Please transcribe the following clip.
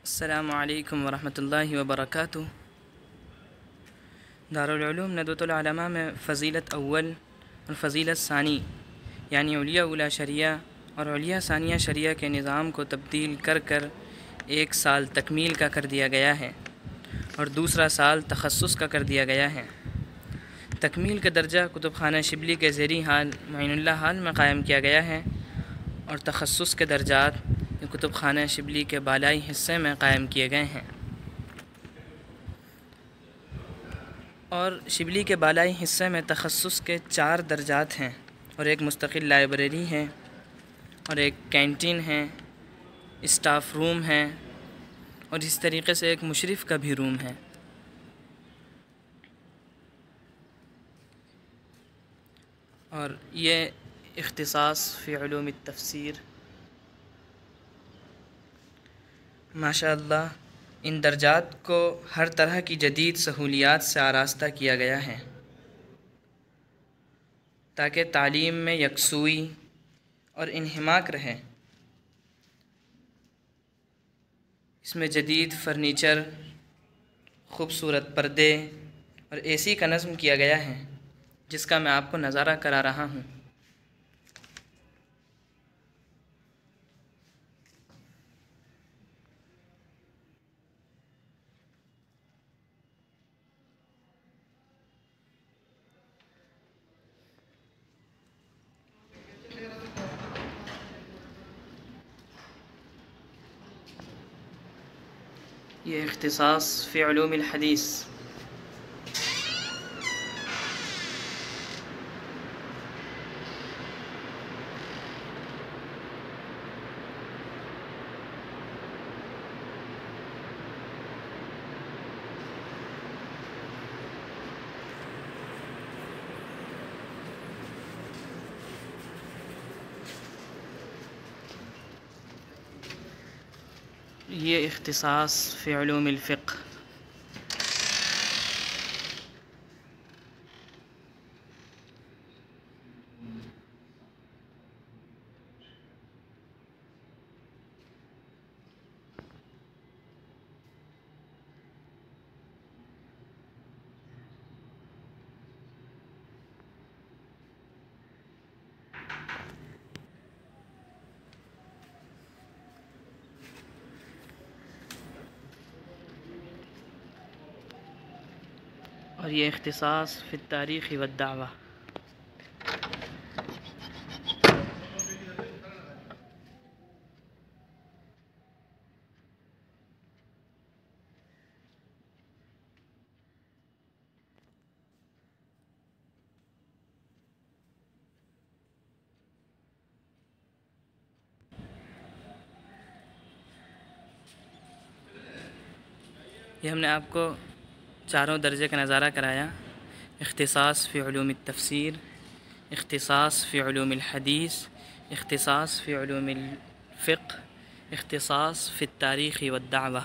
السلام علیکم ورحمۃ اللہ وبرکاتہ۔ دارالعلوم ندوۃ العلماء میں فضیلت اول اور فضیلت ثانی یعنی علیہ اولی شریعہ اور علیہ ثانیہ شریعہ کے نظام کو تبدیل کر کر 1 سال تکمیل کا کر دیا گیا ہے اور دوسرا سال تخصص کا کر دیا گیا ہے۔ تکمیل کا درجہ کتب خانہ شبلی کے زیریں حال معین اللہ حال میں قائم کیا گیا ہے اور تخصص کے درجات کتب خانہ شبلی کے بالائی حصے میں قائم کیے گئے ہیں۔ اور شبلی کے بالائی حصے میں تخصص کے 4 درجات ہیں اور ایک مستقل لائبریری ہے اور ایک کینٹین ہے، اسٹاف روم ہے اور اس طریقے سے ایک مشرف کا بھی روم ہے۔ اور یہ اختصاص فی علوم التفسیر ماشاء اللہ ان درجات کو ہر طرح کی جدید سہولیات سے آراستہ کیا گیا ہے تاکہ تعلیم میں یکسوئی اور انہماک رہے۔ اس میں جدید فرنیچر، خوبصورت پردے اور اے سی کا نظم کیا گیا ہے جس کا میں آپ کو نظارہ کرا رہا ہوں۔ یہ اختصاص فی علوم الحدیث۔ یہ اختصاص فی علوم الفقہ۔ اور یہ اختصاص فی التاریخ والدعوہ۔ یہ ہم نے آپ کو چاروں درجے کا نظارہ کرایا: اختصاص فی علوم التفسیر، اختصاص فی علوم الحدیث، اختصاص فی علوم الفقہ، اختصاص فی التاریخ والدعوہ۔